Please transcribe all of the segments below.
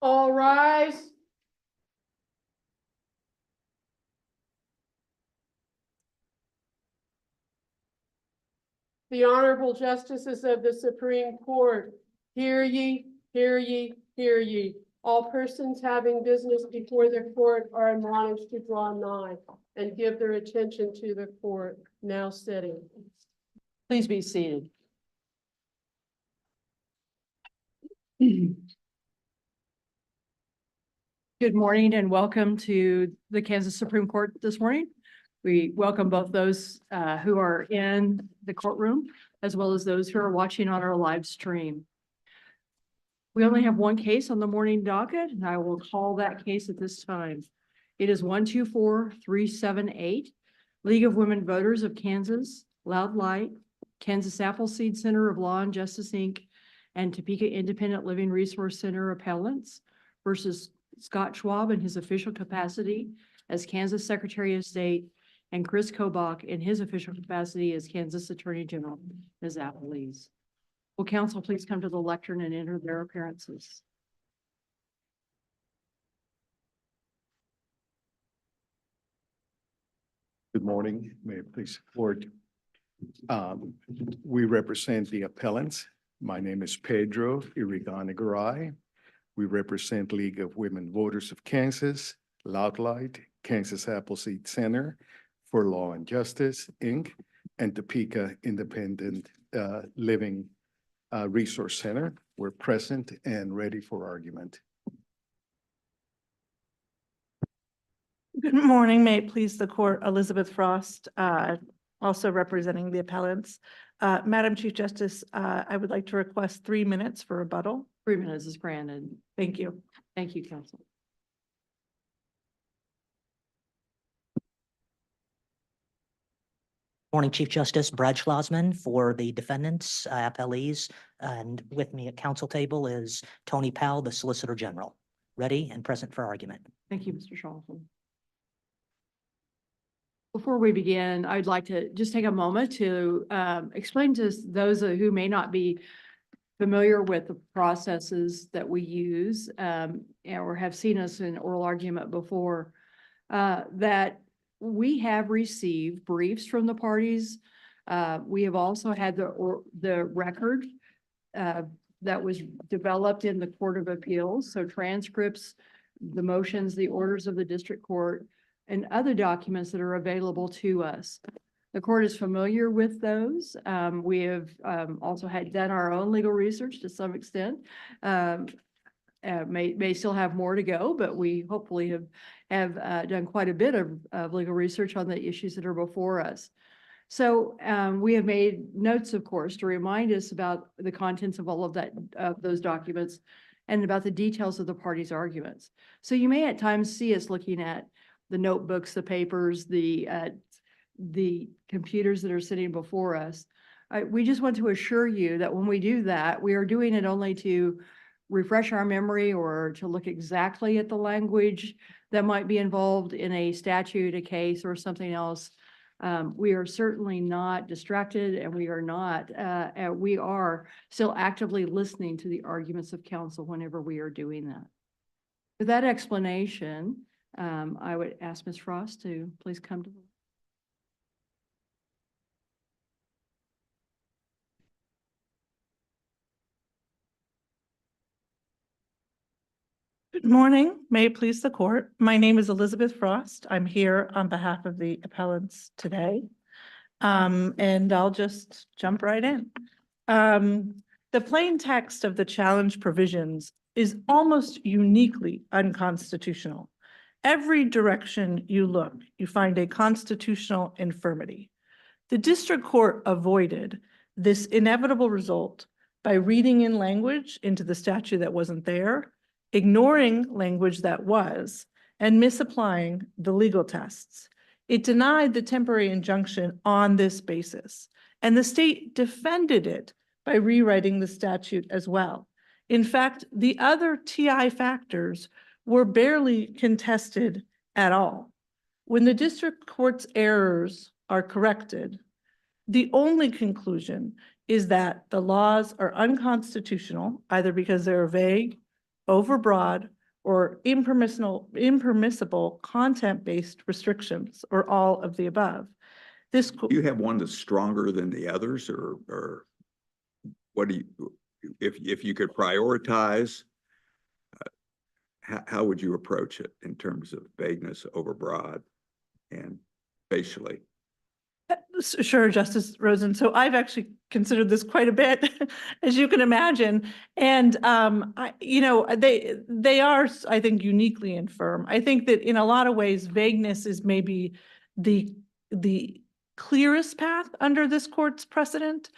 All rise. The Honorable Justices of the Supreme Court, hear ye, hear ye, hear ye. All persons having business before the court are admonished to draw nigh and give their attention to the court. Now sitting. Please be seated. Good morning and welcome to the Kansas Supreme Court this morning. We welcome both those who are in the courtroom as well as those who are watching on our live stream. We only have one case on the morning docket, and I will call that case at this time. It is 124378, League of Women Voters of Kansas, Loud Light, Kansas Appleseed Center of Law and Justice, Inc., and Topeka Independent Living Resource Center appellants versus Scott Schwab in his official capacity as Kansas Secretary of State and Chris Kobach in his official capacity as Kansas Attorney General as appellees. Will counsel please come to the lectern and enter their appearances? Good morning. May it please the court. We represent the appellants. My name is Pedro Irigaray. We represent League of Women Voters of Kansas, Loud Light, Kansas Appleseed Center for Law and Justice, Inc., and Topeka Independent Living Resource Center. We're present and ready for argument. Good morning. May it please the court, Elizabeth Frost, also representing the appellants. Madam Chief Justice, I would like to request 3 minutes for rebuttal. 3 minutes is granted. Thank you. Thank you, counsel. Morning, Chief Justice Brad Schlossman for the defendants, appellees, and with me at council table is Tony Powell, the Solicitor General, ready and present for argument. Thank you, Mr. Charlton. Before we begin, I'd like to just take a moment to explain to those who may not be familiar with the processes that we use or have seen us in oral argument before, that we have received briefs from the parties. We have also had the record that was developed in the Court of Appeals, so transcripts, the motions, the orders of the district court, and other documents that are available to us. The court is familiar with those. We have also done our own legal research to some extent. May still have more to go, but we hopefully have done quite a bit of legal research on the issues that are before us. So we have made notes, of course, to remind us about the contents of all of those documents and about the details of the parties' arguments. So you may at times see us looking at the notebooks, the papers, the computers that are sitting before us. We just want to assure you that when we do that, we are doing it only to refresh our memory or to look exactly at the language that might be involved in a statute, a case, or something else. We are certainly not distracted, and we are still actively listening to the arguments of counsel whenever we are doing that. With that explanation, I would ask Ms. Frost to please come to the. Good morning. May it please the court. My name is Elizabeth Frost. I'm here on behalf of the appellants today. And I'll just jump right in. The plain text of the challenge provisions is almost uniquely unconstitutional. Every direction you look, you find a constitutional infirmity. The district court avoided this inevitable result by reading in language into the statute that wasn't there, ignoring language that was, and misapplying the legal tests. It denied the temporary injunction on this basis, and the state defended it by rewriting the statute as well. In fact, the other TI factors were barely contested at all. When the district court's errors are corrected, the only conclusion is that the laws are unconstitutional, either because they're vague, overbroad, or impermissible content-based restrictions, or all of the above. This, Do you have one that's stronger than the others, or what do you, if you could prioritize, how would you approach it in terms of vagueness, overbroad, and facially? Sure, Justice Rosen. So I've actually considered this quite a bit, as you can imagine. And they are, I think, uniquely infirm. I think that in a lot of ways, vagueness is maybe the clearest path under this court's precedent.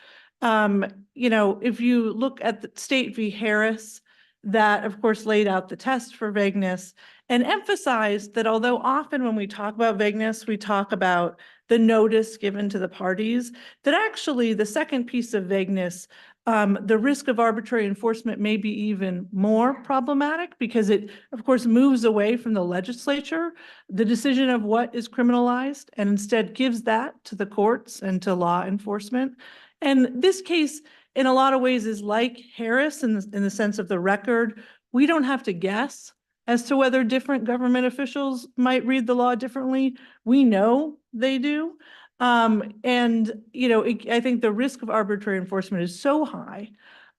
If you look at the State v. Harris, that of course laid out the test for vagueness and emphasized that although often when we talk about vagueness, we talk about the notice given to the parties, that actually the second piece of vagueness, the risk of arbitrary enforcement may be even more problematic because it, of course, moves away from the legislature, the decision of what is criminalized, and instead gives that to the courts and to law enforcement. And this case, in a lot of ways, is like Harris in the sense of the record. We don't have to guess as to whether different government officials might read the law differently. We know they do. I think the risk of arbitrary enforcement is so high.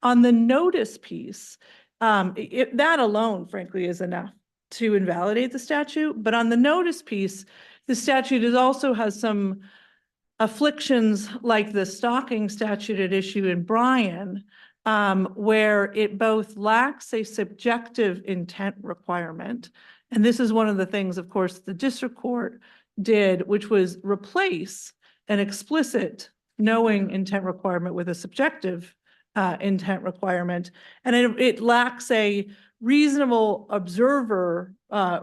On the notice piece, that alone, frankly, is enough to invalidate the statute. But on the notice piece, the statute also has some afflictions like the stalking statute at issue in Bryan, where it both lacks a subjective intent requirement. And this is one of the things, of course, the district court did, which was replace an explicit knowing intent requirement with a subjective intent requirement. And it lacks a reasonable observer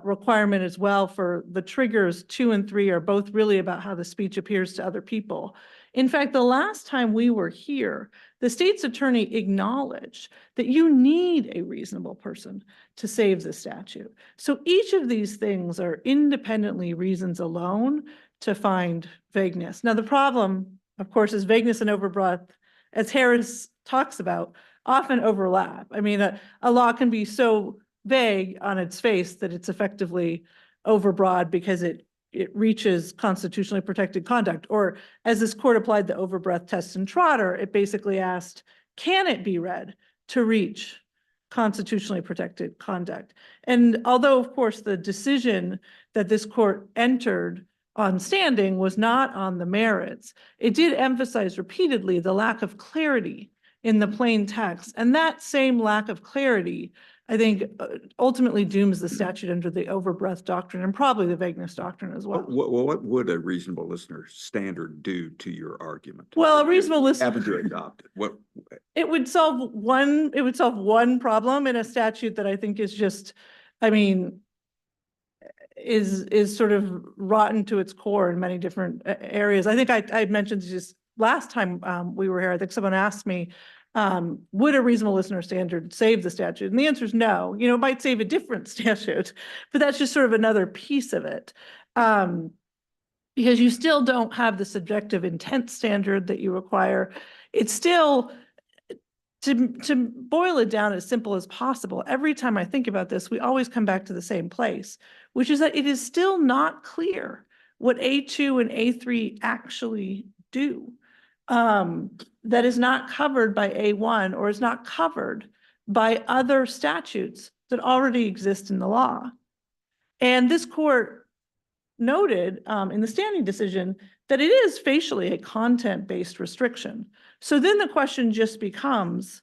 requirement as well. For the triggers 2 and 3 are both really about how the speech appears to other people. In fact, the last time we were here, the state's attorney acknowledged that you need a reasonable person to save the statute. So each of these things are independently reasons alone to find vagueness. Now, the problem, of course, is vagueness and overbreadth, as Harris talks about, often overlap. I mean, a law can be so vague on its face that it's effectively overbroad because it reaches constitutionally protected conduct. Or as this court applied the overbreadth test in Trotter, it basically asked, can it be read to reach constitutionally protected conduct? And although, of course, the decision that this court entered on standing was not on the merits, it did emphasize repeatedly the lack of clarity in the plain text. And that same lack of clarity, I think, ultimately dooms the statute under the overbreadth doctrine and probably the vagueness doctrine as well. What would a reasonable listener standard do to your argument? Well, a reasonable listener Haven't to adopt it. It would solve one problem in a statute that I think is just, I mean, is sort of rotten to its core in many different areas. I think I mentioned just last time we were here, I think someone asked me, would a reasonable listener standard save the statute? And the answer is no. It might save a different statute, but that's just sort of another piece of it. Because you still don't have the subjective intent standard that you require. It's still, to boil it down as simple as possible, every time I think about this, we always come back to the same place, which is that it is still not clear what A2 and A3 actually do. That is not covered by A1 or is not covered by other statutes that already exist in the law. And this court noted in the standing decision that it is facially a content-based restriction. So then the question just becomes,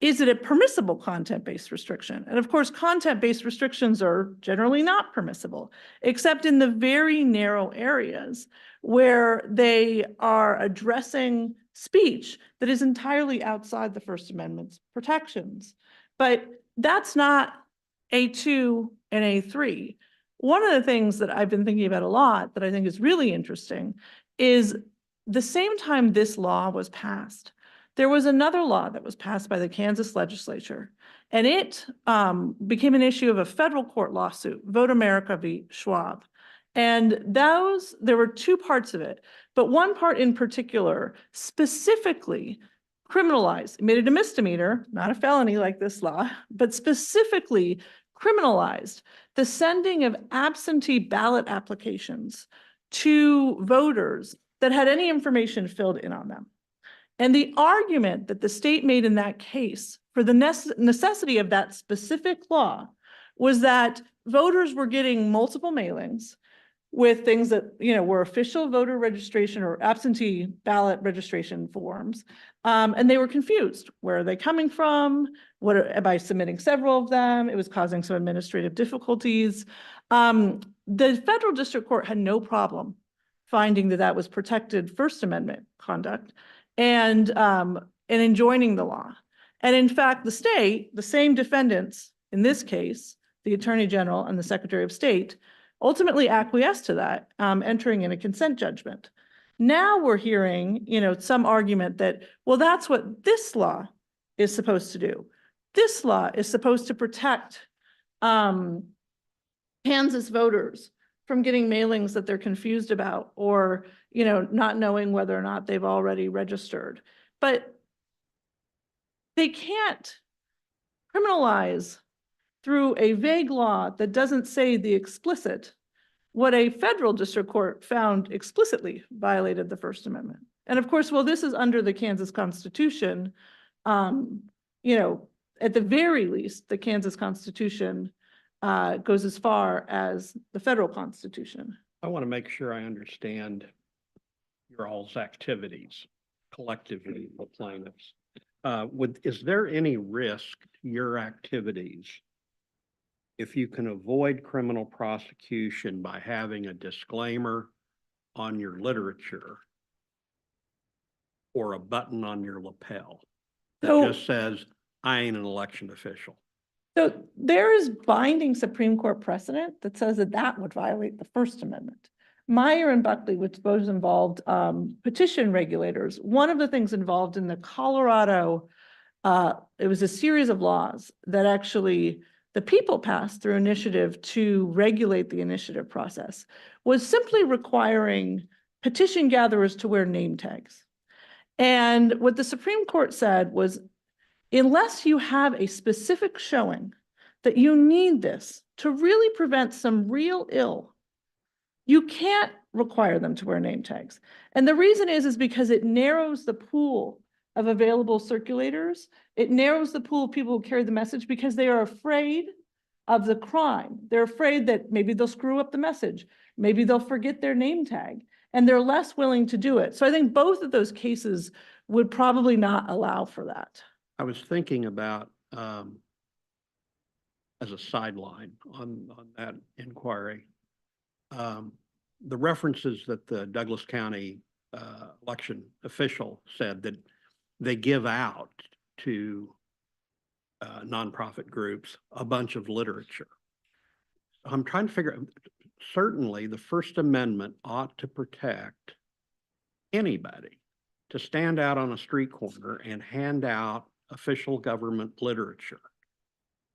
is it a permissible content-based restriction? And of course, content-based restrictions are generally not permissible, except in the very narrow areas where they are addressing speech that is entirely outside the First Amendment's protections. But that's not A2 and A3. One of the things that I've been thinking about a lot that I think is really interesting is the same time this law was passed, there was another law that was passed by the Kansas legislature, and it became an issue of a federal court lawsuit, Vote America v. Schwab. And there were two parts of it, but one part in particular specifically criminalized, made it a misdemeanor, not a felony like this law, but specifically criminalized the sending of absentee ballot applications to voters that had any information filled in on them. And the argument that the state made in that case for the necessity of that specific law was that voters were getting multiple mailings with things that, were official voter registration or absentee ballot registration forms. And they were confused. Where are they coming from? Am I submitting several of them? It was causing some administrative difficulties. The federal district court had no problem finding that that was protected First Amendment conduct and enjoining the law. And in fact, the state, the same defendants in this case, the Attorney General and the Secretary of State, ultimately acquiesced to that, entering in a consent judgment. Now we're hearing, some argument that, well, that's what this law is supposed to do. This law is supposed to protect Kansas voters from getting mailings that they're confused about or, not knowing whether or not they've already registered. But they can't criminalize through a vague law that doesn't say the explicit, what a federal district court found explicitly violated the First Amendment. And of course, this is under the Kansas Constitution. At the very least, the Kansas Constitution goes as far as the federal Constitution. I want to make sure I understand your all's activities collectively, the plaintiffs. Is there any risk to your activities if you can avoid criminal prosecution by having a disclaimer on your literature or a button on your lapel that just says, I ain't an election official? So there is binding Supreme Court precedent that says that that would violate the First Amendment. Meyer and Buckley, which both involved petition regulators, one of the things involved in the Colorado, it was a series of laws that actually the people passed through initiative to regulate the initiative process, was simply requiring petition gatherers to wear name tags. And what the Supreme Court said was, unless you have a specific showing that you need this to really prevent some real ill, you can't require them to wear name tags. And the reason is because it narrows the pool of available circulators. It narrows the pool of people who carry the message because they are afraid of the crime. They're afraid that maybe they'll screw up the message. Maybe they'll forget their name tag, and they're less willing to do it. So I think both of those cases would probably not allow for that. I was thinking about, as a sideline on that inquiry, the references that the Douglas County election official said that they give out to nonprofit groups a bunch of literature. I'm trying to figure out, certainly the First Amendment ought to protect anybody to stand out on a street corner and hand out official government literature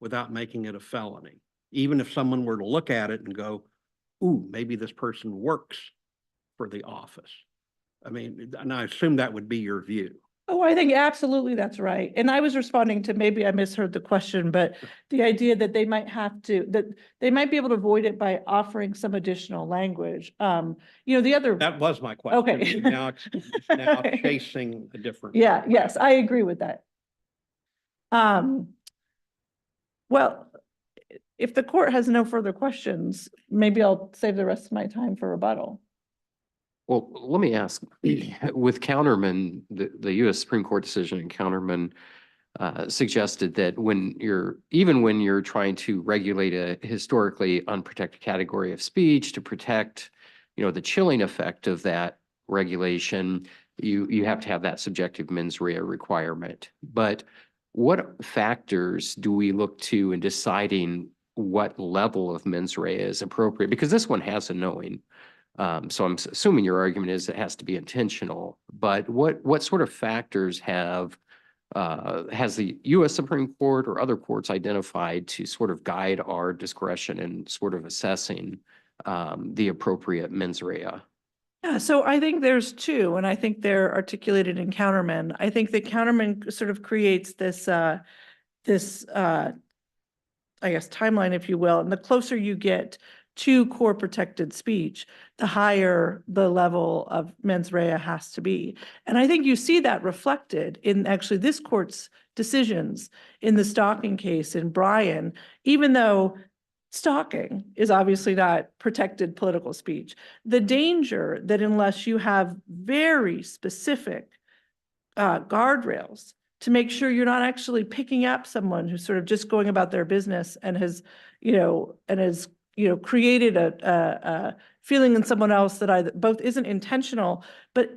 without making it a felony. Even if someone were to look at it and go, ooh, maybe this person works for the office. I mean, and I assume that would be your view. Oh, I think absolutely that's right. And I was responding to, maybe I misheard the question, but the idea that they might have to, that they might be able to avoid it by offering some additional language. The other. That was my question. Okay. Now it's now chasing a different. Yeah, yes, I agree with that. Well, if the court has no further questions, maybe I'll save the rest of my time for rebuttal. Well, let me ask, with Counterman, the U.S. Supreme Court decision in Counterman suggested that even when you're trying to regulate a historically unprotected category of speech to protect, the chilling effect of that regulation, you have to have that subjective mens rea requirement. But what factors do we look to in deciding what level of mens rea is appropriate? Because this one has a knowing. So I'm assuming your argument is it has to be intentional, but what sort of factors has the U.S. Supreme Court or other courts identified to sort of guide our discretion in sort of assessing the appropriate mens rea? Yeah, so I think there's two, and I think they're articulated in Counterman. I think that Counterman sort of creates this I guess, timeline, if you will. And the closer you get to core protected speech, the higher the level of mens rea has to be. And I think you see that reflected in actually this court's decisions in the stalking case in Bryan, even though stalking is obviously not protected political speech. The danger that unless you have very specific guardrails to make sure you're not actually picking up someone who's sort of just going about their business and has, created a feeling in someone else that either both isn't intentional, but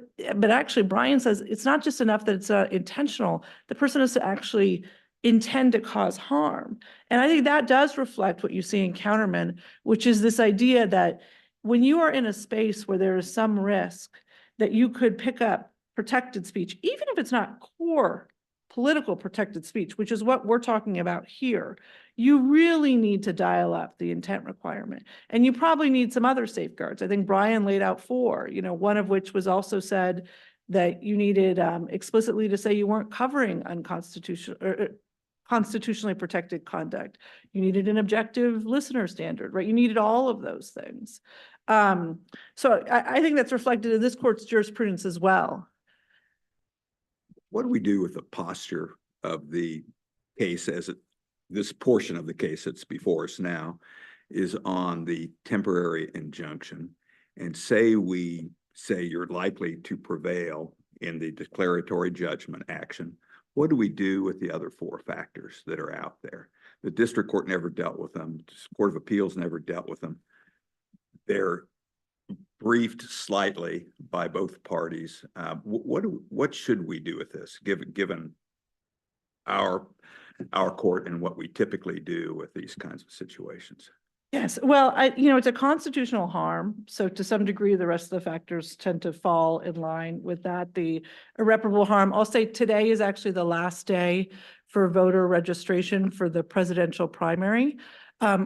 actually Brian says it's not just enough that it's intentional. The person has to actually intend to cause harm. And I think that does reflect what you see in Counterman, which is this idea that when you are in a space where there is some risk that you could pick up protected speech, even if it's not core political protected speech, which is what we're talking about here, you really need to dial up the intent requirement. And you probably need some other safeguards. I think Brian laid out 4, one of which was also said that you needed explicitly to say you weren't covering unconstitutional or constitutionally protected conduct. You needed an objective listener standard, right? You needed all of those things. So I think that's reflected in this court's jurisprudence as well. What do we do with the posture of the case this portion of the case that's before us now is on the temporary injunction, and we say you're likely to prevail in the declaratory judgment action? What do we do with the other 4 factors that are out there? The district court never dealt with them. The Court of Appeals never dealt with them. They're briefed slightly by both parties. What should we do with this, given our court and what we typically do with these kinds of situations? Yes, well, it's a constitutional harm. So to some degree, the rest of the factors tend to fall in line with that. The irreparable harm, I'll say today is actually the last day for voter registration for the presidential primary,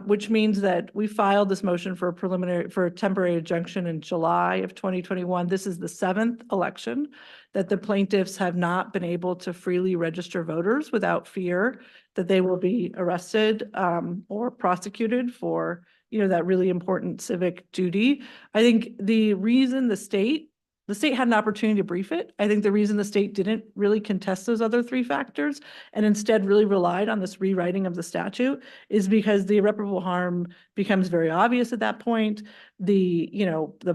which means that we filed this motion for a temporary injunction in July of 2021. This is the 7th election that the plaintiffs have not been able to freely register voters without fear that they will be arrested or prosecuted for, that really important civic duty. I think the reason the state had an opportunity to brief it. I think the reason the state didn't really contest those other 3 factors and instead really relied on this rewriting of the statute is because the irreparable harm becomes very obvious at that point. The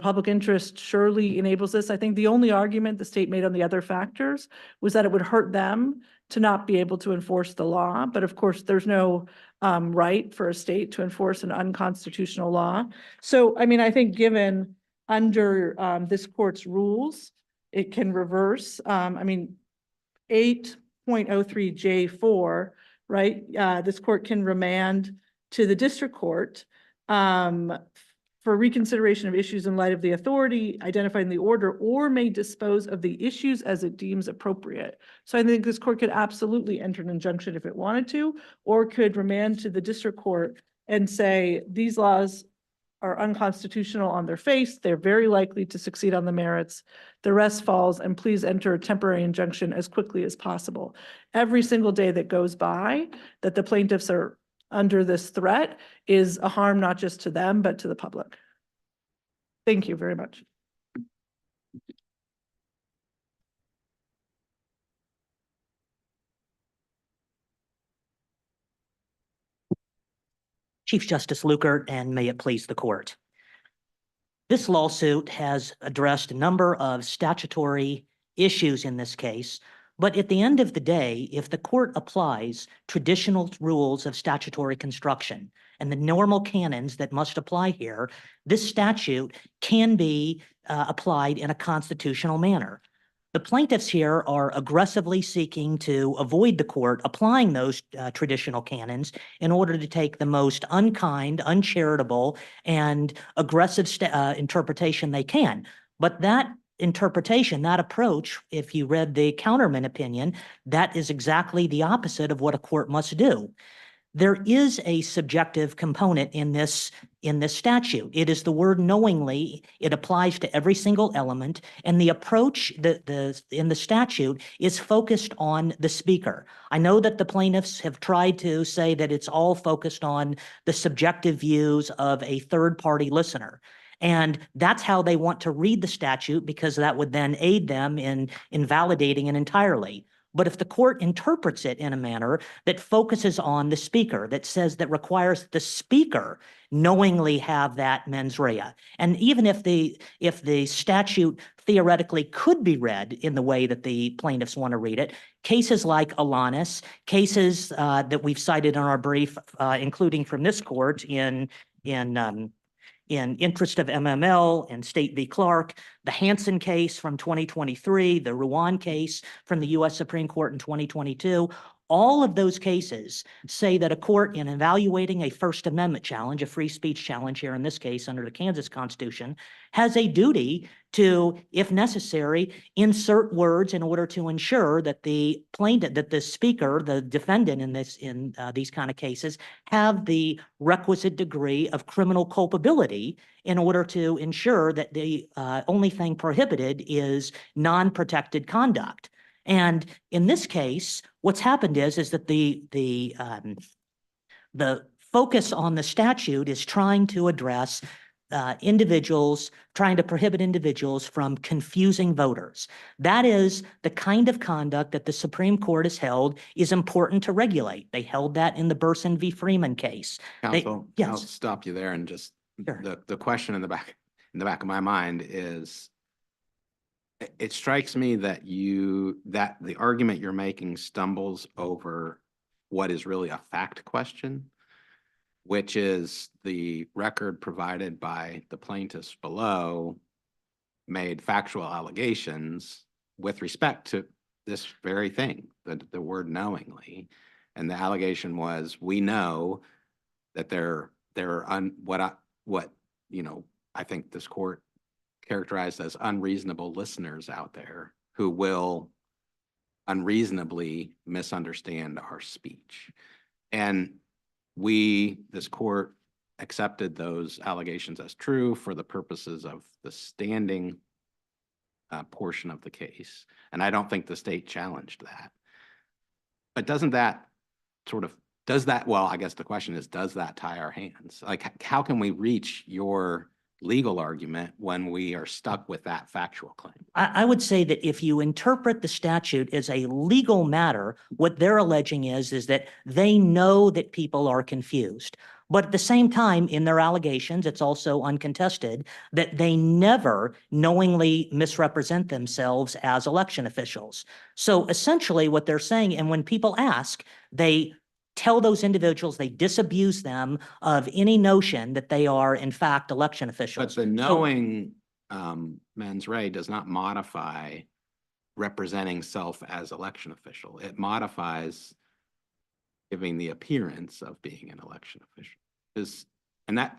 public interest surely enables this. I think the only argument the state made on the other factors was that it would hurt them to not be able to enforce the law. But of course, there's no right for a state to enforce an unconstitutional law. So, I think given under this court's rules, it can reverse. 8.03J4, right? This court can remand to the district court for reconsideration of issues in light of the authority identified in the order, or may dispose of the issues as it deems appropriate. So I think this court could absolutely enter an injunction if it wanted to, or could remand to the district court and say, these laws are unconstitutional on their face. They're very likely to succeed on the merits. The rest falls, and please enter a temporary injunction as quickly as possible. Every single day that goes by that the plaintiffs are under this threat is a harm not just to them, but to the public. Thank you very much. Chief Justice Lukert, and may it please the court. This lawsuit has addressed a number of statutory issues in this case, but at the end of the day, if the court applies traditional rules of statutory construction and the normal canons that must apply here, this statute can be applied in a constitutional manner. The plaintiffs here are aggressively seeking to avoid the court applying those traditional canons in order to take the most unkind, uncharitable, and aggressive interpretation they can. But that interpretation, that approach, if you read the Counterman opinion, that is exactly the opposite of what a court must do. There is a subjective component in this in this statute. It is the word knowingly. It applies to every single element, and the approach in the statute is focused on the speaker. I know that the plaintiffs have tried to say that it's all focused on the subjective views of a third-party listener. And that's how they want to read the statute, because that would then aid them in invalidating it entirely. But if the court interprets it in a manner that focuses on the speaker, that says that requires the speaker knowingly have that mens rea, and even if the statute theoretically could be read in the way that the plaintiffs want to read it, cases like Alanis, cases that we've cited in our brief, including from this court in interest of MML and State v. Clark, the Hansen case from 2023, the Ruan case from the U.S. Supreme Court in 2022, all of those cases say that a court, in evaluating a First Amendment challenge, a free speech challenge here in this case under the Kansas Constitution, has a duty to, if necessary, insert words in order to ensure that the plaintiff, that the speaker, the defendant in these kind of cases, have the requisite degree of criminal culpability in order to ensure that the only thing prohibited is non-protected conduct. And in this case, what's happened is that the focus on the statute is trying to address trying to prohibit individuals from confusing voters. That is the kind of conduct that the Supreme Court has held is important to regulate. They held that in the Burson v. Freeman case. Counsel, yes. I'll stop you there and just, Sure. the question in the back of my mind is, it strikes me that that the argument you're making stumbles over what is really a fact question, which is the record provided by the plaintiffs below made factual allegations with respect to this very thing, the word knowingly. And the allegation was, we know that I think this court characterized as unreasonable listeners out there who will unreasonably misunderstand our speech. And this court accepted those allegations as true for the purposes of the standing portion of the case. And I don't think the state challenged that. But well, I guess the question is, does that tie our hands? Like, how can we reach your legal argument when we are stuck with that factual claim? I would say that if you interpret the statute as a legal matter, what they're alleging is that they know that people are confused. But at the same time, in their allegations, it's also uncontested that they never knowingly misrepresent themselves as election officials. So essentially what they're saying, and when people ask, they tell those individuals, they disabuse them of any notion that they are in fact election officials. But the knowing mens rea does not modify representing self as election official. It modifies giving the appearance of being an election official. And that,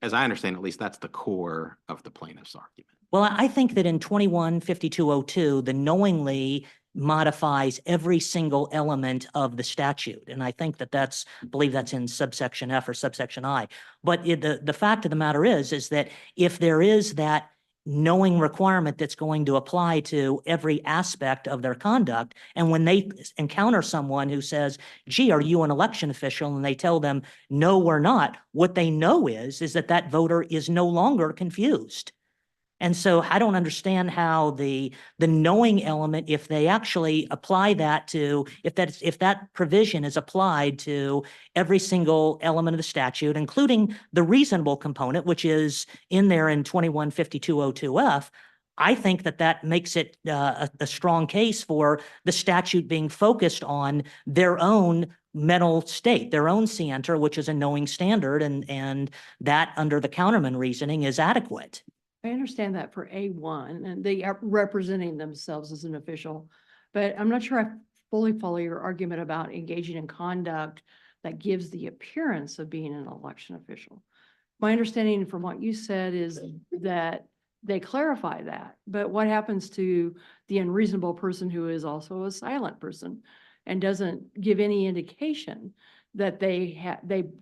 as I understand, at least that's the core of the plaintiff's argument. Well, I think that in 21-5202, the knowingly modifies every single element of the statute. And I think that I believe that's in subsection F or subsection I. But the fact of the matter is that if there is that knowing requirement that's going to apply to every aspect of their conduct, and when they encounter someone who says, gee, are you an election official? And they tell them, no, we're not. What they know is that voter is no longer confused. And so I don't understand how the knowing element, if they actually apply that to, if that provision is applied to every single element of the statute, including the reasonable component, which is in there in 21-5202F, I think that makes it a strong case for the statute being focused on their own mental state, their own scienter, which is a knowing standard, and that under the counterman reasoning is adequate. I understand that for A1 and they are representing themselves as an official, but I'm not sure I fully follow your argument about engaging in conduct that gives the appearance of being an election official. My understanding from what you said is that they clarify that, but what happens to the unreasonable person who is also a silent person and doesn't give any indication that they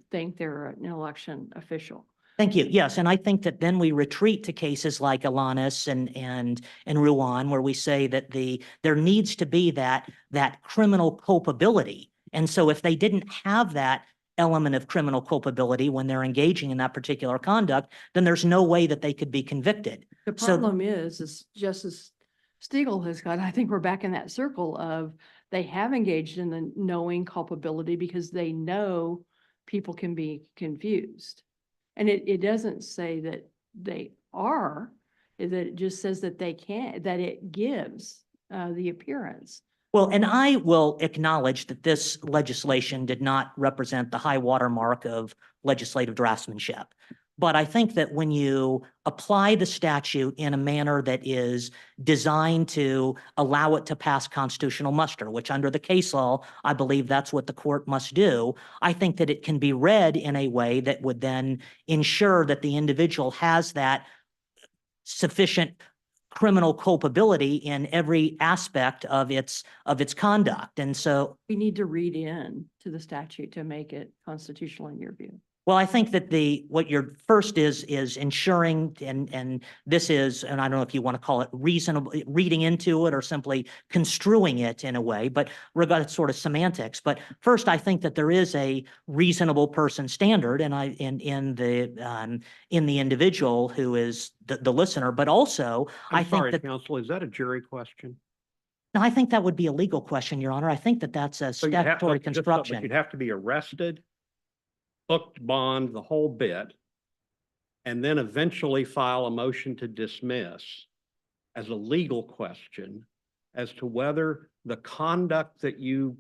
think they're an election official? Thank you. Yes, and I think that then we retreat to cases like Alanis and Ruan, where we say that there needs to be that criminal culpability. And so if they didn't have that element of criminal culpability when they're engaging in that particular conduct, then there's no way that they could be convicted. The So- problem is Justice Stiegel has got, I think we're back in that circle of they have engaged in the knowing culpability because they know people can be confused. And it doesn't say that they are, that it just says that they can, that it gives the appearance. Well, and I will acknowledge that this legislation did not represent the high watermark of legislative draftsmanship. But I think that when you apply the statute in a manner that is designed to allow it to pass constitutional muster, which under the case law, I believe that's what the court must do, I think that it can be read in a way that would then ensure that the individual has that sufficient criminal culpability in every aspect of its conduct. And so, We need to read in to the statute to make it constitutional in your view. well, I think that what your first is ensuring, and this is, and I don't know if you want to call it reasonable, reading into it or simply construing it in a way, but regardless sort of semantics. But first, I think that there is a reasonable person standard and in the individual who is the listener, but also I I'm think sorry, that, counsel, is that a jury question? no, I think that would be a legal question, Your Honor. I think that that's a So you'd have to- statutory just so- but construction. You'd have to be arrested, booked, bond, the whole bit, and then eventually file a motion to dismiss as a legal question as to whether the conduct that you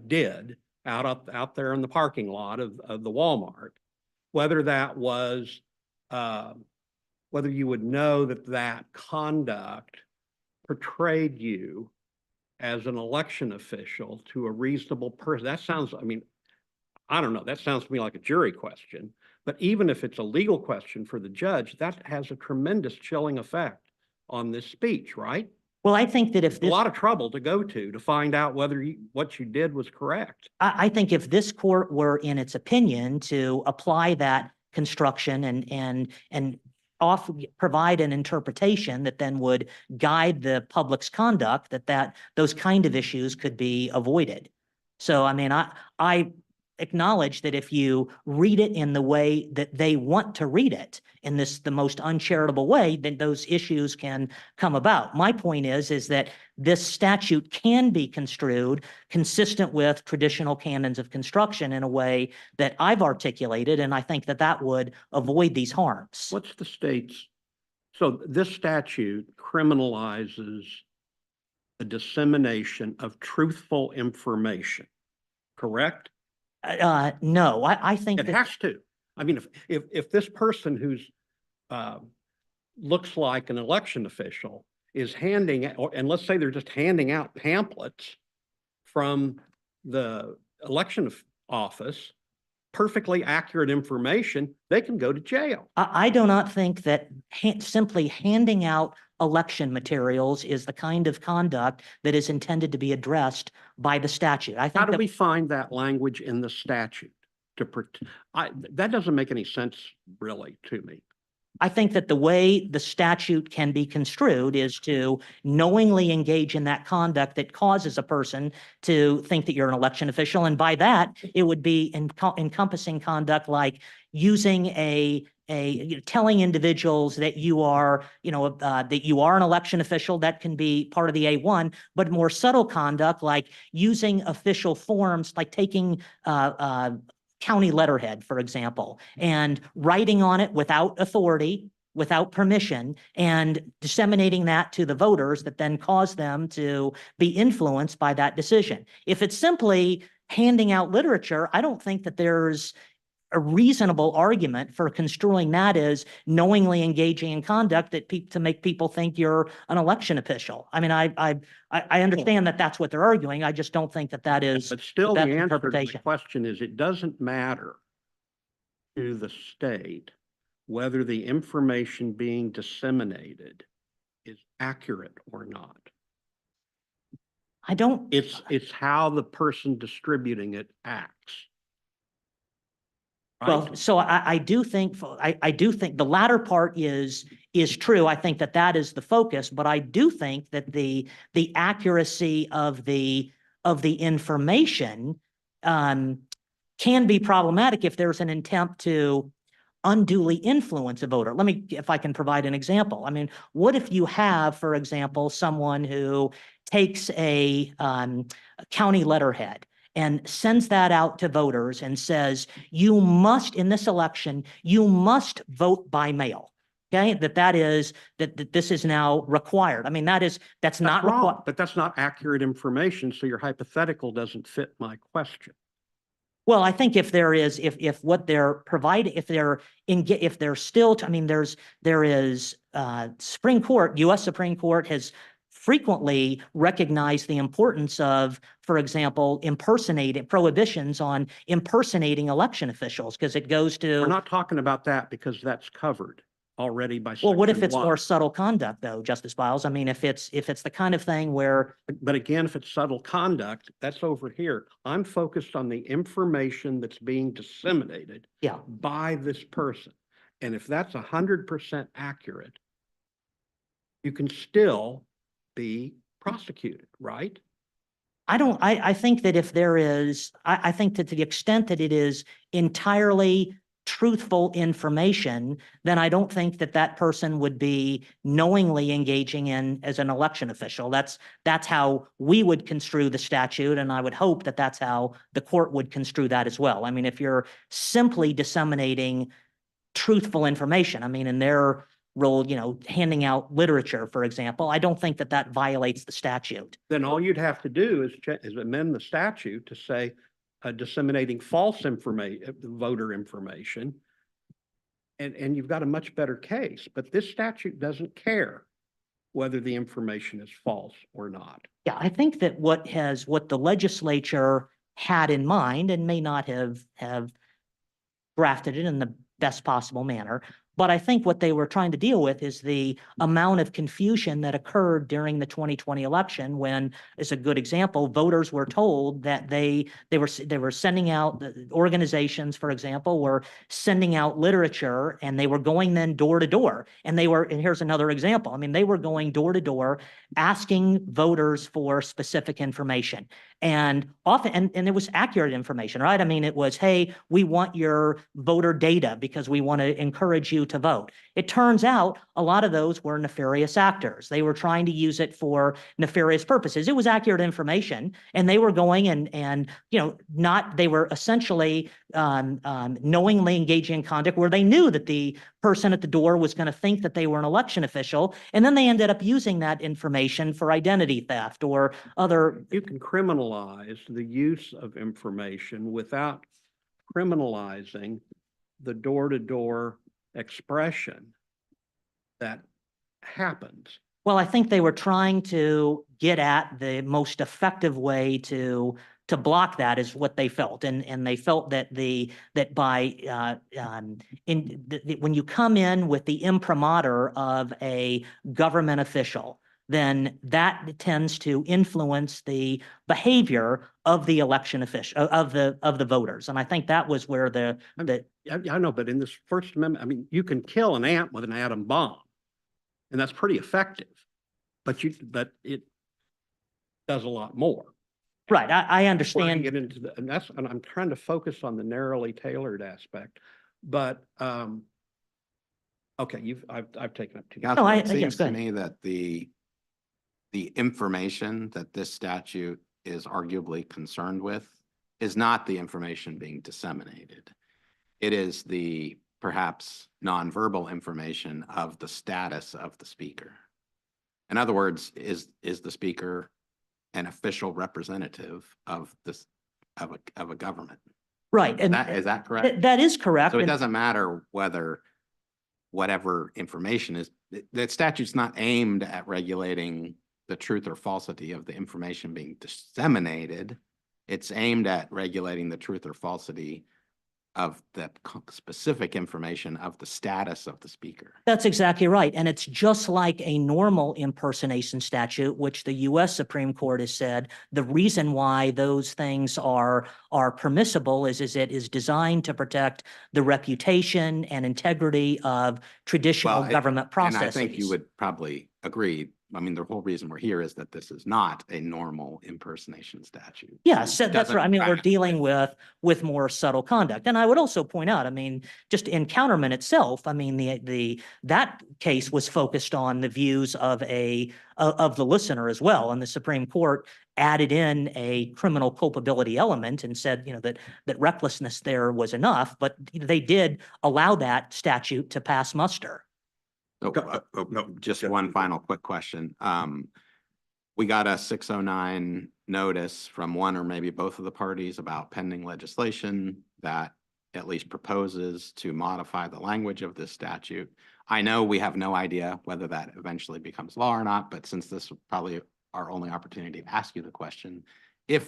did out there in the parking lot of the Walmart, whether that was, whether you would know that conduct portrayed you as an election official to a reasonable person. That sounds, I mean, I don't know, that sounds to me like a jury question, but even if it's a legal question for the judge, that has a tremendous chilling effect on this speech, right? Well, I think that if A this. lot of trouble to go to find out whether what you did was correct. I think if this court were in its opinion to apply that construction and provide an interpretation that then would guide the public's conduct, that those kind of issues could be avoided. So, I mean, I acknowledge that if you read it in the way that they want to read it, in the most uncharitable way, then those issues can come about. My point is that this statute can be construed consistent with traditional canons of construction in a way that I've articulated, and I think that would avoid these harms. What's the state's? So this statute criminalizes the dissemination of truthful information, correct? No, I think It that. has to. I mean, if this person who's looks like an election official is and let's say they're just handing out pamphlets from the election office, perfectly accurate information, they can go to jail. I do not think that simply handing out election materials is the kind of conduct that is intended to be addressed by the statute. I How think do that we find that language in the statute that doesn't make any sense really to me. I think that the way the statute can be construed is to knowingly engage in that conduct that causes a person to think that you're an election official. And by that, it would be encompassing conduct like using telling individuals that you are, that you are an election official. That can be part of the A1, but more subtle conduct like using official forms, like taking county letterhead, for example, and writing on it without authority, without permission, and disseminating that to the voters that then cause them to be influenced by that decision. If it's simply handing out literature, I don't think that there's a reasonable argument for construing that as knowingly engaging in conduct to make people think you're an election official. I mean, I understand that that's what they're arguing. I just don't think that is. But still, the that's answer to the interpretation. question is it doesn't matter to the state whether the information being disseminated is accurate or not. I don't. It's how the person distributing it acts. Well, right? so I do think, I do think the latter part is true. I think that that is the focus, but I do think that the accuracy of the information can be problematic if there's an attempt to unduly influence a voter. Let me, if I can provide an example. I mean, what if you have, for example, someone who takes a county letterhead and sends that out to voters and says, you must, in this election, you must vote by mail. Okay, that is, that this is now required. I mean, that's not wrong, required. but that's not accurate information, so your hypothetical doesn't fit my question. Well, I think if there is, if what they're providing, if they're still, I mean, there is, U.S. Supreme Court has frequently recognized the importance of, for example, prohibitions on impersonating election officials, because it goes We're to, not talking about that because that's covered already by well, what if Section it's 1. more subtle conduct though, Justice Biles? I mean, if it's the kind of thing where, But again, if it's subtle conduct, that's over here. I'm focused on the information that's being disseminated yeah, by this person. And if that's 100% accurate, you can still be prosecuted, right? I think that if there is, I think that to the extent that it is entirely truthful information, then I don't think that that person would be knowingly engaging in as an election official. That's how we would construe the statute, and I would hope that that's how the court would construe that as well. I mean, if you're simply disseminating truthful information, I mean, in their role, handing out literature, for example, I don't think that that violates the statute. Then all you'd have to do is amend the statute to say disseminating false information, voter information, and you've got a much better case. But this statute doesn't care whether the information is false or not. Yeah, I think that what the legislature had in mind, and may not have drafted it in the best possible manner, but I think what they were trying to deal with is the amount of confusion that occurred during the 2020 election when, as a good example, voters were told that they were sending out, the organizations, for example, were sending out literature, and they were going then door to door. And here's another example. I mean, they were going door to door asking voters for specific information. And often, and it was accurate information, right? I mean, it was, hey, we want your voter data because we want to encourage you to vote. It turns out a lot of those were nefarious actors. They were trying to use it for nefarious purposes. It was accurate information, and they were going and they were essentially knowingly engaging in conduct where they knew that the person at the door was going to think that they were an election official, and then they ended up using that information for identity theft or other. You can criminalize the use of information without criminalizing the door-to-door expression that happens. Well, I think they were trying to get at the most effective way to block that, is what they felt, and they felt that when you come in with the imprimatur of a government official, then that tends to influence the behavior of the election official, of the voters, and I think that was where I know, but in this First Amendment, I mean, you can kill an ant with an atom bomb, and that's pretty effective, but it does a lot more. right. I Before you understand. get into and I'm trying to focus on the narrowly tailored aspect, but okay, I've taken up too much. Counselor, yes, it seems go to ahead. me that the information that this statute is arguably concerned with is not the information being disseminated. It is the perhaps nonverbal information of the status of the speaker. In other words, is the speaker an official representative of a government? Right. And Is that correct? that is correct. So it and- doesn't matter whether whatever information is, that statute's not aimed at regulating the truth or falsity of the information being disseminated. It's aimed at regulating the truth or falsity of the specific information of the status of the speaker. That's exactly right. And it's just like a normal impersonation statute, which the US Supreme Court has said, the reason why those things are permissible is it is designed to protect the reputation and integrity of traditional Well, government And processes. I think you would probably agree. I mean, the whole reason we're here is that this is not a normal impersonation statute. Yes, It that's doesn't right. I mean, we're kind of dealing fit. with more subtle conduct. And I would also point out, I mean, just in Counterman itself, I mean, that case was focused on the views of the listener as well. And the Supreme Court added in a criminal culpability element and said, that recklessness there was enough, but they did allow that statute to pass muster. Oh, no, just one final quick question. We got a 609 notice from one or maybe both of the parties about pending legislation that at least proposes to modify the language of this statute. I know we have no idea whether that eventually becomes law or not, but since this is probably our only opportunity to ask you the question, if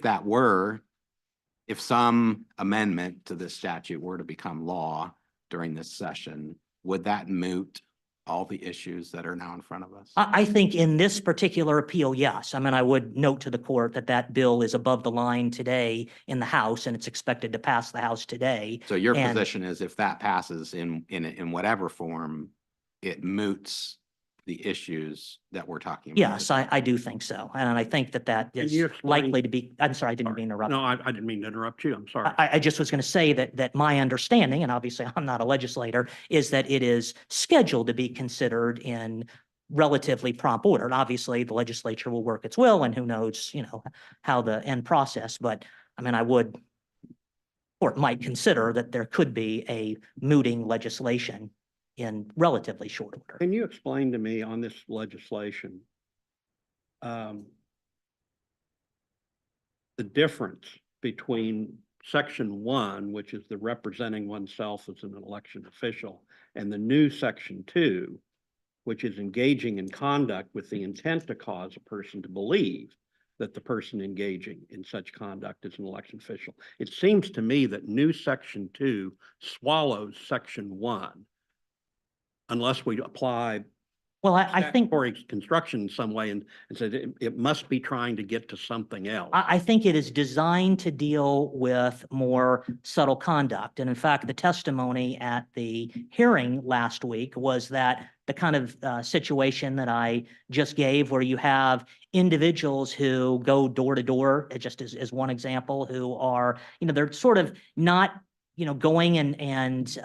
some amendment to this statute were to become law during this session, would that moot all the issues that are now in front of us? I think in this particular appeal, yes. I mean, I would note to the court that bill is above the line today in the House and it's expected to pass the House today. So your And- position is if that passes in whatever form, it moots the issues that we're talking about? Yes, I do think so. And I think that Can is you explain- likely to be, I'm sorry, I didn't mean to interrupt. No, I didn't mean to interrupt you. I'm sorry. I just was going to say that my understanding, and obviously I'm not a legislator, is that it is scheduled to be considered in relatively prompt order. And obviously the legislature will work its will and who knows, how the end process, but I mean, court might consider that there could be a mooting legislation in relatively short order. Can you explain to me on this legislation, the difference between section 1, which is the representing oneself as an election official, and the new section 2, which is engaging in conduct with the intent to cause a person to believe that the person engaging in such conduct is an election official? It seems to me that new section 2 swallows section 1. Unless we apply Well, I think. statutory construction in some way and said it must be trying to get to something else. I think it is designed to deal with more subtle conduct. And in fact, the testimony at the hearing last week was that the kind of situation that I just gave, where you have individuals who go door to door, just as one example, who are, they're sort of not going and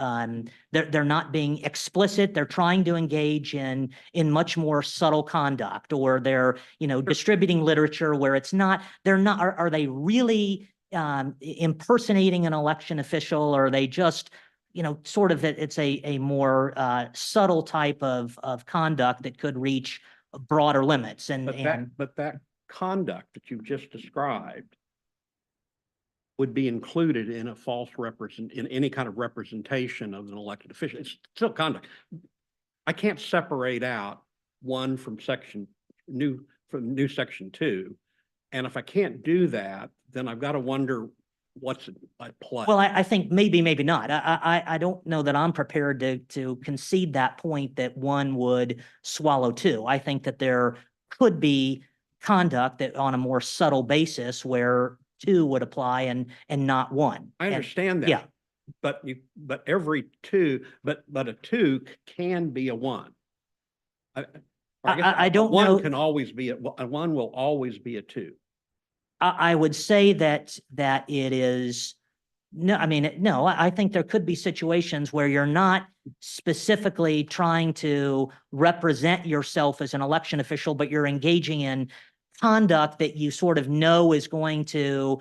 they're not being explicit. They're trying to engage in much more subtle conduct, or they're, distributing literature where it's not, are they really impersonating an election official, or are they just, sort of it's a more subtle type of conduct that could reach broader limits. But that conduct that you've just described would be included in a in any kind of representation of an elected official. It's still conduct. I can't separate out one from new section 2. And if I can't do that, then I've got to wonder what's at play. Well, I think maybe not. I don't know that I'm prepared to concede that point that one would swallow 2. I think that there could be conduct that on a more subtle basis where 2 would apply and not 1. I understand that. Yeah. But every 2, but a 2 can be a 1. I don't one know. Can always be a 1 will always be a 2. I would say that it is, no, I mean, no, I think there could be situations where you're not specifically trying to represent yourself as an election official, but you're engaging in conduct that you sort of know is going to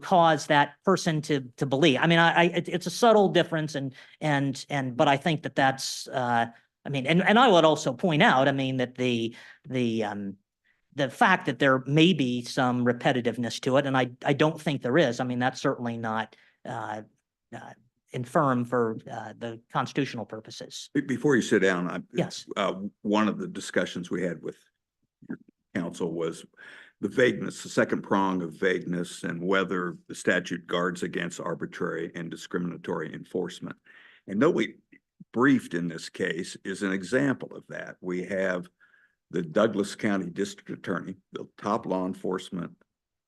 cause that person to believe. I mean, it's a subtle difference, but I think that's I mean, and I would also point out, I mean, that the fact that there may be some repetitiveness to it, and I don't think there is. I mean, that's certainly not infirm for the constitutional purposes. Before you sit down, Yes. one of the discussions we had with your counsel was the vagueness, the second prong of vagueness, and whether the statute guards against arbitrary and discriminatory enforcement. And nobody briefed in this case is an example of that. We have the Douglas County District Attorney, the top law enforcement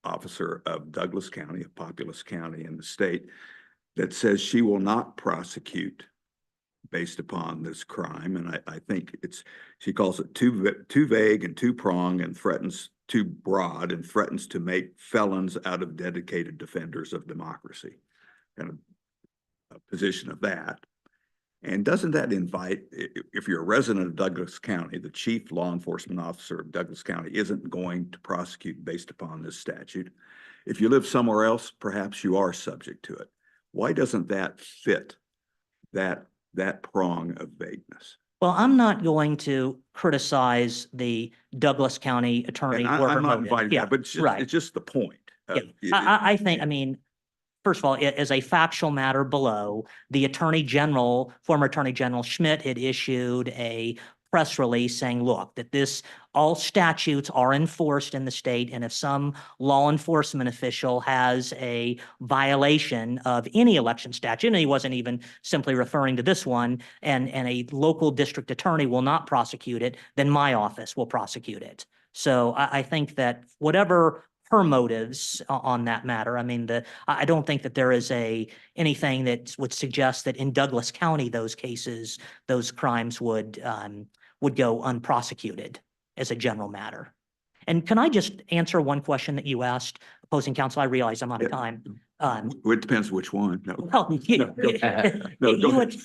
officer of Douglas County, a populous county in the state, that says she will not prosecute based upon this crime. And I think she calls it too vague and too prong, and threatens too broad, and threatens to make felons out of dedicated defenders of democracy. Kind of a position of that. And doesn't that invite, if you're a resident of Douglas County, the chief law enforcement officer of Douglas County isn't going to prosecute based upon this statute. If you live somewhere else, perhaps you are subject to it. Why doesn't that fit that prong of vagueness? Well, I'm not going to criticize the Douglas County attorney. And or her I'm not motive. inviting Yeah, that, but right. it's just the point. Yeah. I think, I mean, first of all, as a factual matter below, the Attorney General, former Attorney General Schmidt had issued a press release saying, look, that all statutes are enforced in the state, and if some law enforcement official has a violation of any election statute, and he wasn't even simply referring to this one, and a local district attorney will not prosecute it, then my office will prosecute it. So I think that whatever her motives on that matter, I mean, I don't think that there is anything that would suggest that in Douglas County, those crimes would go unprosecuted as a general matter. And can I just answer one question that you asked, opposing counsel? I realize I'm out of time. It depends which one. No. Well,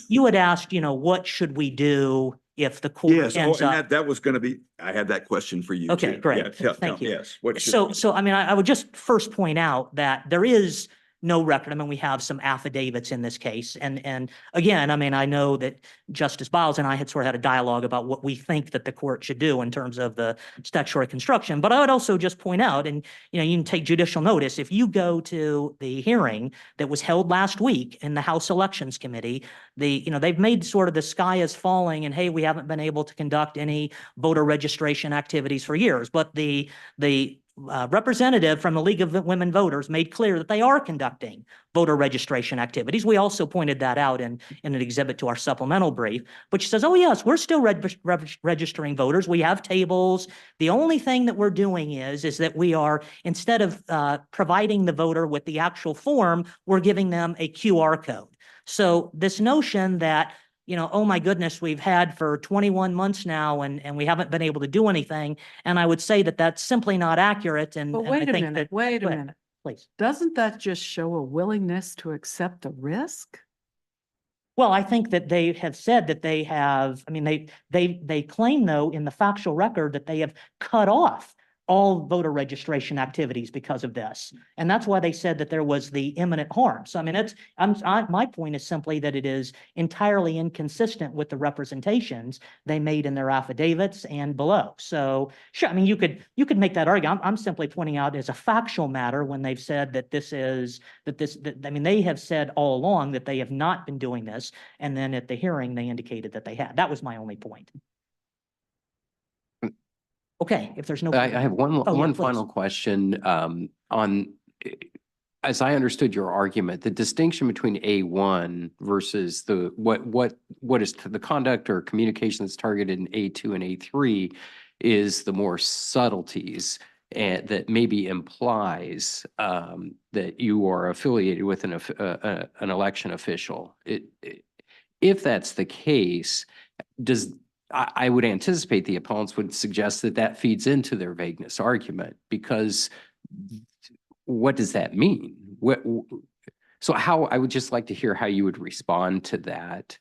you had asked, what should we do if the court Yes, ends and up? that was going to be, I had that question for you. Okay, too. great. Yeah, Thank you. Yes. What should- So I mean, I would just first point out that there is no record. I mean, we have some affidavits in this case. And again, I mean, I know that Justice Biles and I had sort of had a dialogue about what we think that the court should do in terms of the statutory construction. But I would also just point out, and you can take judicial notice, if you go to the hearing that was held last week in the House Elections Committee, they've made sort of the sky is falling and, hey, we haven't been able to conduct any voter registration activities for years. But the representative from the League of Women Voters made clear that they are conducting voter registration activities. We also pointed that out in an exhibit to our supplemental brief. But she says, oh, yes, we're still registering voters. We have tables. The only thing that we're doing is that we are, instead of providing the voter with the actual form, we're giving them a QR code. So this notion that oh my goodness, we've had for 21 months now and we haven't been able to do anything. And I would say that that's simply not accurate. But wait a minute, wait a Go ahead, minute. please. Doesn't that just show a willingness to accept the risk? Well, I think that they have said that they have, I mean, they claim though in the factual record that they have cut off all voter registration activities because of this. And that's why they said that there was the imminent harm. So, I mean, my point is simply that it is entirely inconsistent with the representations they made in their affidavits and below. So, sure, I mean, you could make that argument. I'm simply pointing out as a factual matter when they've said that I mean, they have said all along that they have not been doing this. And then at the hearing, they indicated that they had. That was my only point. Okay, if there's no. I have one yeah, final question as I understood your argument, the distinction between A1 versus what is the conduct or communication that's targeted in A2 and A3 is the more subtleties and that maybe implies that you are affiliated with an election official. If that's the case, I would anticipate the opponents would suggest that feeds into their vagueness argument, because what does that mean? I would just like to hear how you would respond to that.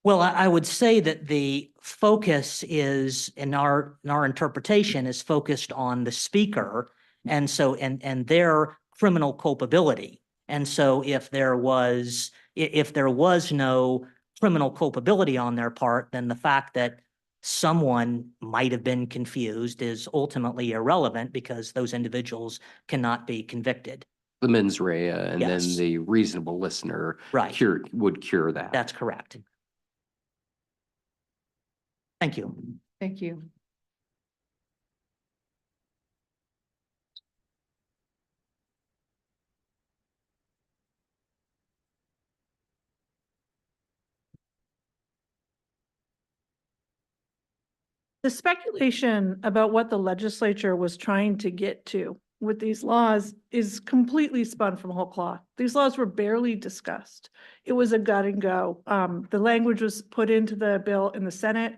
Well, I would say that the focus is in our interpretation is focused on the speaker and their criminal culpability. And so if there was no criminal culpability on their part, then the fact that someone might have been confused is ultimately irrelevant because those individuals cannot be convicted. The mens rea and Yes. then the reasonable listener Right. would cure that. That's correct. Thank you. Thank you. The speculation about what the legislature was trying to get to with these laws is completely spun from whole cloth. These laws were barely discussed. It was a gut and go. The language was put into the bill in the Senate,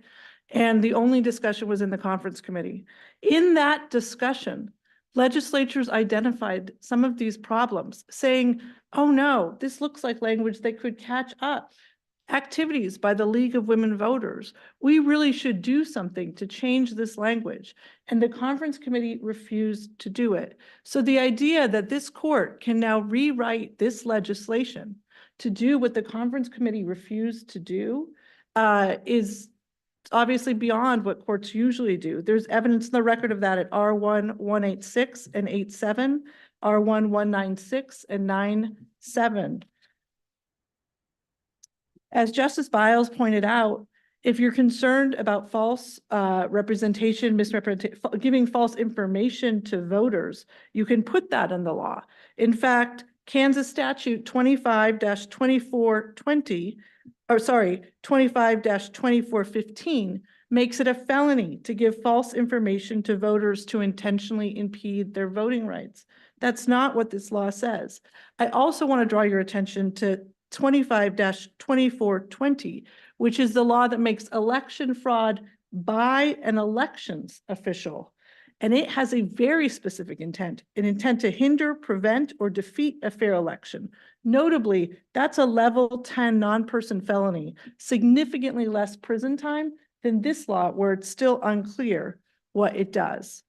and the only discussion was in the conference committee. In that discussion, legislatures identified some of these problems, saying, oh no, this looks like language that could catch up. Activities by the League of Women Voters. We really should do something to change this language. And the conference committee refused to do it. So the idea that this court can now rewrite this legislation to do what the conference committee refused to do is obviously beyond what courts usually do. There's evidence in the record of that at R1 186 and 87, R1 196 and 97. As Justice Biles pointed out, if you're concerned about false representation, giving false information to voters, you can put that in the law. In fact, Kansas statute 25-2415 makes it a felony to give false information to voters to intentionally impede their voting rights. That's not what this law says. I also want to draw your attention to 25-2420, which is the law that makes election fraud by an elections official. And it has a very specific intent, an intent to hinder, prevent, or defeat a fair election. Notably, that's a level 10 non-person felony, significantly less prison time than this law, where it's still unclear what it does.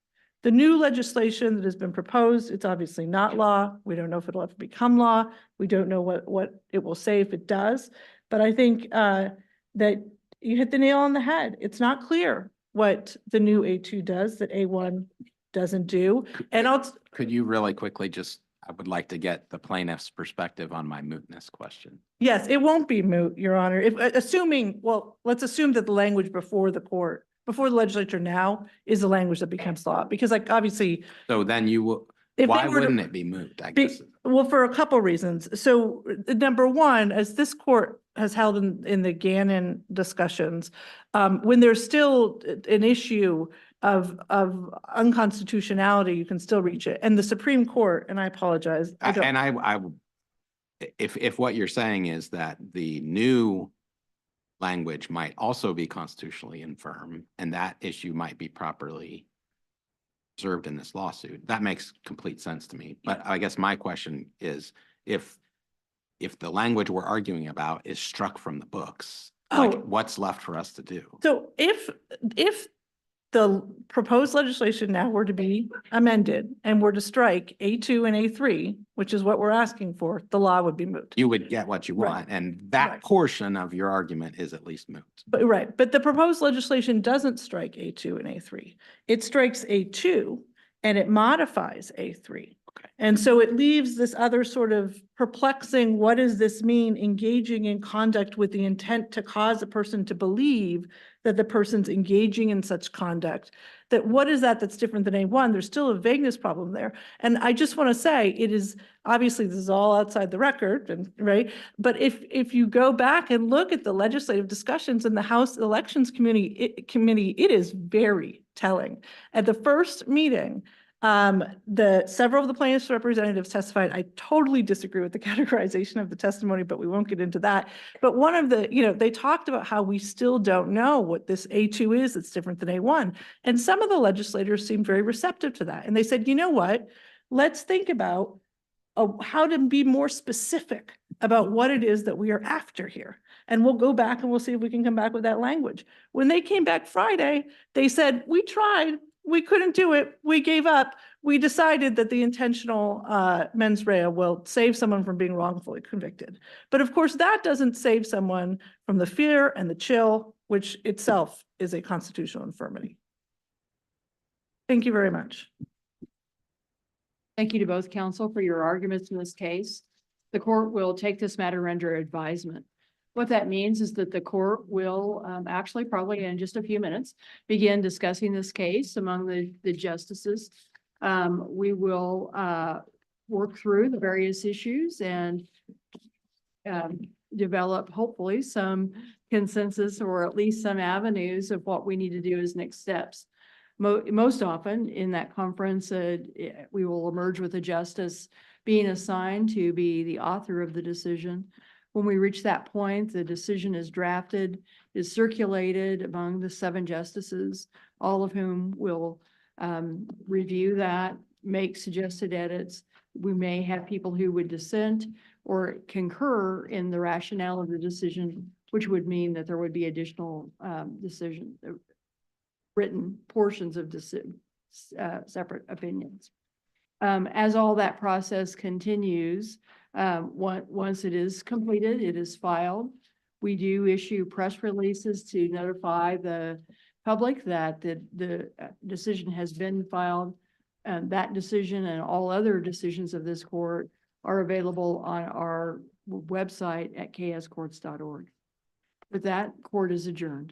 The new legislation that has been proposed, it's obviously not law. We don't know if it'll ever become law. We don't know what it will say if it does. But I think that you hit the nail on the head. It's not clear what the new A2 does that A1 doesn't do. And Could you really quickly I would like to get the plaintiff's perspective on my mootness question. yes, it won't be moot, Your Honor. Let's assume that the language before the legislature now is the language that becomes law, because like obviously. So then why wouldn't it be moot? I guess. Well, for a couple reasons. So number one, as this court has held in the Gannon discussions, when there's still an issue of unconstitutionality, you can still reach it. And the Supreme Court, and I apologize. If what you're saying is that the new language might also be constitutionally infirm, and that issue might be properly observed in this lawsuit, that makes complete sense to me. But I guess my question is, if the language we're arguing about is struck from the books, like what's left for us to do? So if the proposed legislation now were to be amended and were to strike A2 and A3, which is what we're asking for, the law would be moot. You would get what you want, and that portion of your argument is at least moot. But the proposed legislation doesn't strike A2 and A3. It strikes A2 and it modifies A3. Okay. And so it leaves this other sort of perplexing, what does this mean, engaging in conduct with the intent to cause a person to believe that the person's engaging in such conduct, that what is that's different than A1? There's still a vagueness problem there. And I just want to say, it is, obviously this is all outside the record, and right? But if you go back and look at the legislative discussions in the House Elections Committee, it is very telling. At the first meeting, several of the plaintiffs' representatives testified. I totally disagree with the categorization of the testimony, but we won't get into that. But one of the, they talked about how we still don't know what this A2 is that's different than A1. And some of the legislators seemed very receptive to that. And they said, you know what, let's think about how to be more specific about what it is that we are after here. And we'll go back and we'll see if we can come back with that language. When they came back Friday, they said, we tried. We couldn't do it. We gave up. We decided that the intentional mens rea will save someone from being wrongfully convicted. But of course, that doesn't save someone from the fear and the chill, which itself is a constitutional infirmity. Thank you very much. Thank you to both counsel for your arguments in this case. The court will take this matter under advisement. What that means is that the court will actually probably in just a few minutes begin discussing this case among the justices. We will work through the various issues and develop hopefully some consensus or at least some avenues of what we need to do as next steps. Most often in that conference, we will emerge with a justice being assigned to be the author of the decision. When we reach that point, the decision is drafted, is circulated among the 7 justices, all of whom will review that, make suggested edits. We may have people who would dissent or concur in the rationale of the decision, which would mean that there would be additional written portions of separate opinions. As all that process continues, once it is completed, it is filed. We do issue press releases to notify the public that the decision has been filed. And that decision and all other decisions of this court are available on our website at kscourts.org. With that, court is adjourned.